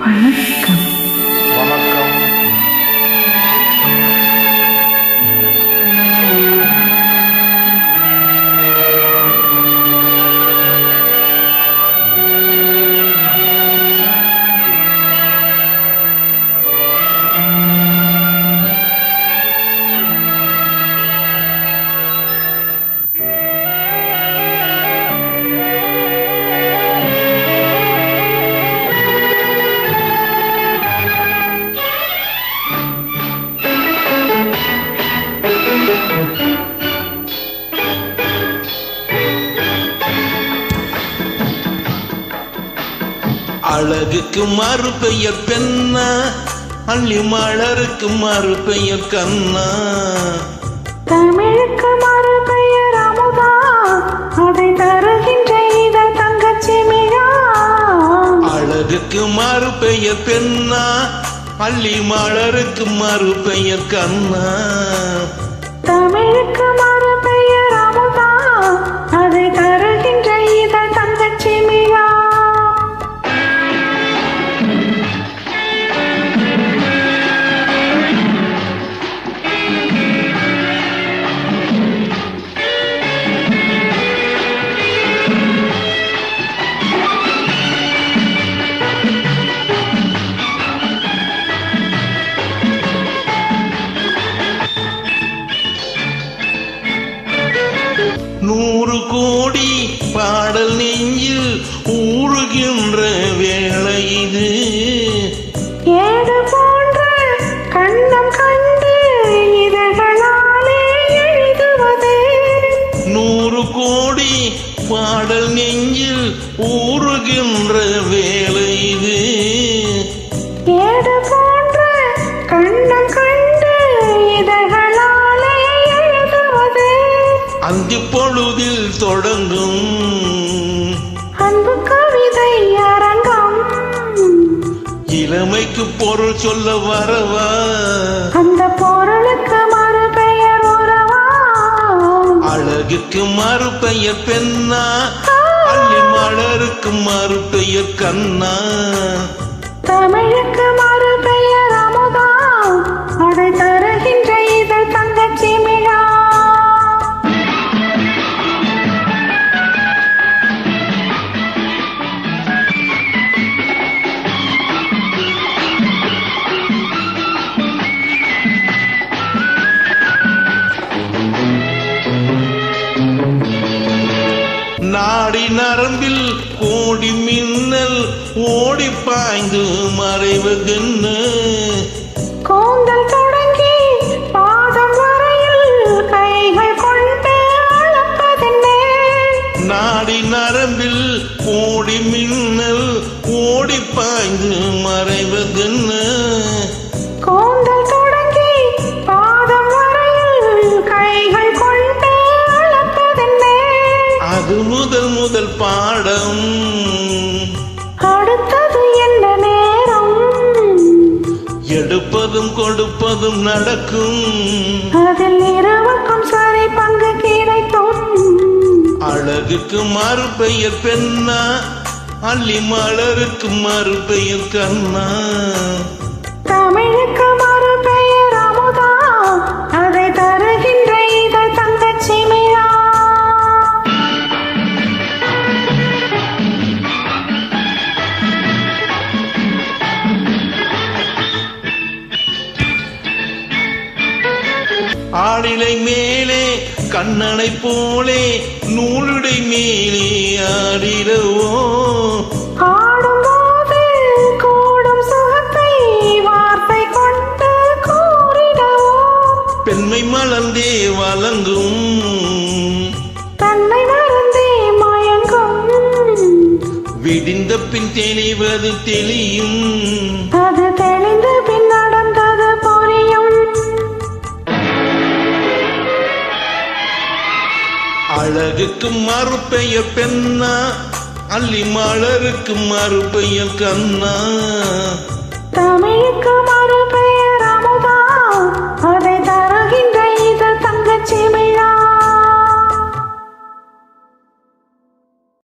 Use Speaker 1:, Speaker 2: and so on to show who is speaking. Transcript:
Speaker 1: வணக்கம்.
Speaker 2: வணக்கம்.
Speaker 3: அழகுக்கு மறுபெயர் பெண்ணா, அள்ளி மலருக்கு மறுபெயர் கண்ணா,
Speaker 1: தமிழுக்கு மறுபெயர் அமுதா, அதை தருகின்ற இதழ் தங்கச்சிமிழா.
Speaker 3: அழகுக்கு மறுபெயர் பெண்ணா, அள்ளி மலருக்கு மறுபெயர் கண்ணா,
Speaker 1: தமிழுக்கு மறுபெயர் அமுதா, அதை தருகின்ற இதழ் தங்கச்சிமிழா.
Speaker 3: நூறு கோடி பாடல் நெஞ்சில் ஊறுகின்ற வேளை இது,
Speaker 1: ஏடு போன்ற கண்ணம் கண்டு இதழ்களாலே எழுதுவது.
Speaker 3: நூறு கோடி பாடல் நெஞ்சில் ஊறுகின்ற வேளை இது,
Speaker 1: ஏடு போன்ற கண்ணம் கண்டு இதழ்களாலே எழுதுவது.
Speaker 3: அந்தி பொழுதில் தொடங்கும்
Speaker 1: அன்பு கவிதை அரங்கம்,
Speaker 3: இளமைக்கு பொருள் சொல்ல வரவா,
Speaker 1: அந்த பொருளுக்கு மறுபெயர் உறவா.
Speaker 3: அழகுக்கு மறுபெயர் பெண்ணா, அள்ளி மலருக்கு மறுபெயர் கண்ணா,
Speaker 1: தமிழுக்கு மறுபெயர் அமுதா, அதை தருகின்ற இதழ் தங்கச்சிமிழா.
Speaker 3: நாடி நரம்பில் கோடி மின்னல் ஓடி பாய்ந்து மறைவதென்ன,
Speaker 1: கூந்தல் தொடங்கி பாதம் வரையில் கைகள் கொண்டு அளப்பதென்ன.
Speaker 3: நாடி நரம்பில் கோடி மின்னல் ஓடி பாய்ந்து மறைவதென்ன,
Speaker 1: கூந்தல் தொடங்கி பாதம் வரையில் கைகள் கொண்டு அளப்பதென்ன.
Speaker 3: அது முதல் முதல் பாடம்,
Speaker 1: அடுத்தது என்ன நேரம்,
Speaker 3: எடுப்பதும் கொடுப்பதும் நடக்கும்,
Speaker 1: அதில் இருவருக்கும் சரி பங்கு கிடைக்கும்.
Speaker 3: அழகுக்கு மறுபெயர் பெண்ணா, அள்ளி மலருக்கு மறுபெயர் கண்ணா,
Speaker 1: தமிழுக்கு மறுபெயர் அமுதா, அதை தருகின்ற இதழ் தங்கச்சிமிழா.
Speaker 3: ஆளிலை மேலே கண்ணனை போலே நூலுடை மேலே ஆடிடவோ,
Speaker 1: ஆடும்போது கூடும் சுகத்தை வார்த்தை கொண்டு கூறிடவோ.
Speaker 3: பெண்மை மலர்ந்தே வழங்கும்,
Speaker 1: தன்னை மறந்தே மயங்கும்,
Speaker 3: விடிந்த பின் தெளிவது தெளியும்,
Speaker 1: அது தெளிந்த பின் நடந்தது புரியும்.
Speaker 3: அழகுக்கு மறுபெயர் பெண்ணா, அள்ளி மலருக்கு மறுபெயர் கண்ணா,